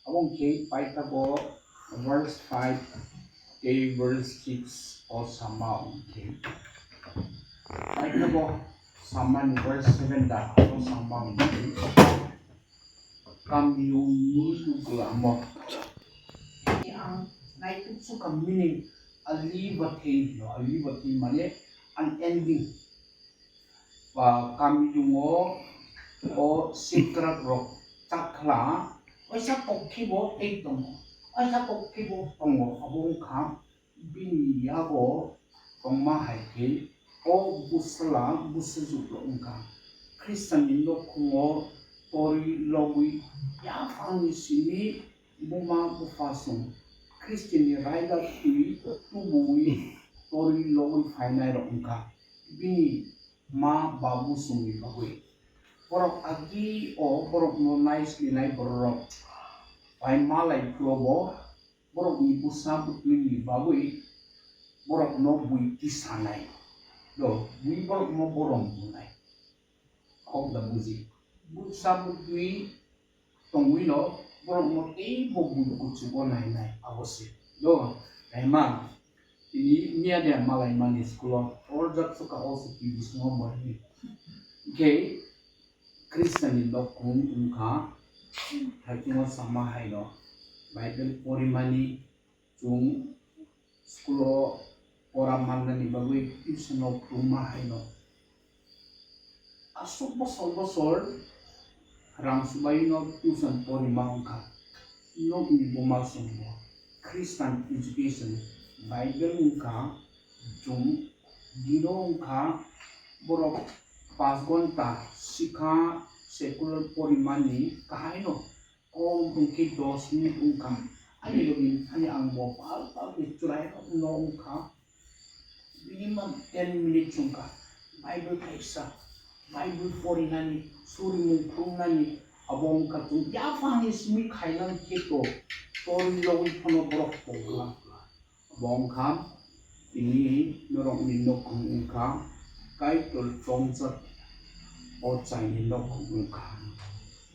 Abong K Paitabo verse 5 K verse 6 o sama okay. Paitabo sama ni verse 7 da o sama okay. Kami yung nilugla mo. Ang naitutsu ka meaning alibati no alibati mane unending. Kami yung o secret rock takla Oisa pokkibo eitomo. Oisa pokkibo tongo abong kam biniyago tongma haike o busla busujuklo ungka. Kristen indo kungo tori logui ya fangi sini buma bufasung. Kristen ni raida tui tubui tori logui fainai ro ungka. Bini ma babu sungi bagui. Borok agi o borok no nice linai borok pai malai klobo borok ni busa butui babui borok no bui kisanai do bui borok no borong bunai kok da buzi busa butui tongui no borok no tei bo bui kuchubo nai nai abosi do naima ini dia malai mani skulo orjak suka also kibus ngomor ni okay Kristen indo kung ungka hakingo sama haino Bible porimani chung skulo poraman ni bagui tuition pruma haino asok bosol rang subaino tuition porima ungka no ni boma sumbo Christian education Bible ungka chung dino ungka borok pasgonta sika secular porimani kaino kung mungkin 2 menit ungkam ani login ani ang mo pal picturai no ungka minimum 10 minutes ungka Bible kaisa Bible porinani suri mungkrunani abong katung yafang ismi kainan kito tori login pono borok pogla abong kam ini norong nino kung ungka kai tol chomsat o chai nino kung ungka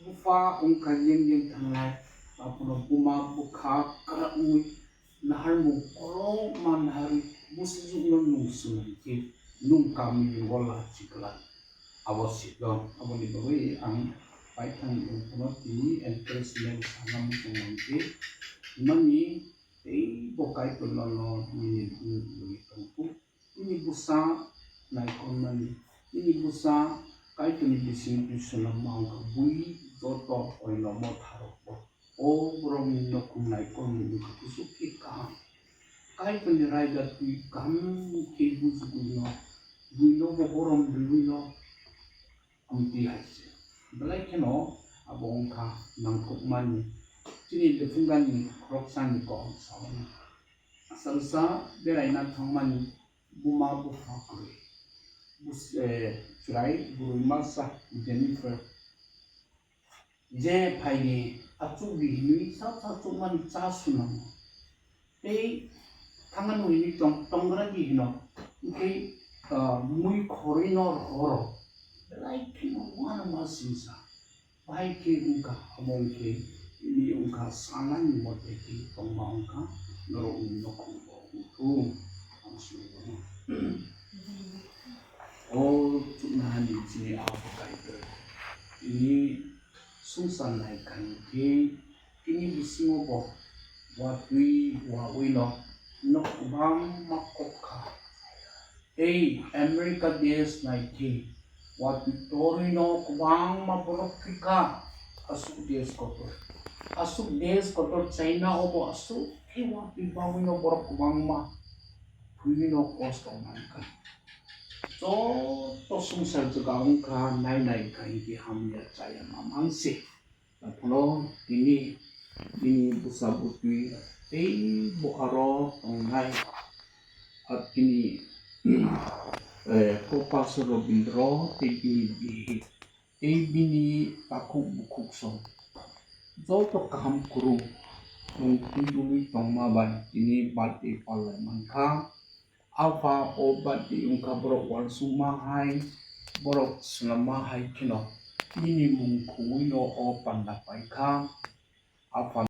bufa ungka yang tangai apuno buma bukha kara ui nahar mu koro man hari busu no nungsu ki nung kami ngola cikla awasi don aboni bawi ang paitang upuno ti encouragement sana mungkin mani bokai to no ni tungku ini busa naikon mani ini busa kai to ni bising bisuna mau bui joto oino mo tharo o borong no kum naikon ni kusuki ka kai to ni raida tu kam ke busu no bui no mo borong bui no amti haise balai keno abong ka nangkuk mani Sini defungan ni kroksan ni ko sawan salsa berai na thangman buma bu fakuri bus churai guru masa Jennifer je phaini achu bi ni sa chuman cha sunam te thangan ni tongra gi hino ke mui khorino horo like no wana masinsa bai ke ungka among ke ini ungka sangan ni mote ki tongma ungka noro no ko tu angsu oh tunahan di sini apa kaitu ini sungsan naik kan ke ini bisingo bo watui no bang makoka America des naiki watu torino kubang maporofika asuk des kotor China obo asuk iwa pibawino borok kubang ma puino kosto manka so to sungsar juga ungka nai kai di hamya caya mamangsi tapuno ini busa butui bo aro ngai at kini ko pasoro bindro te bini takuk bukuk so zoto kaham kurung nung tindului tong mabai ini bati palai mangka alfa o bati ungka borok wal sumahai borok selama hai kino ini mungkuino o pandapai ka Apa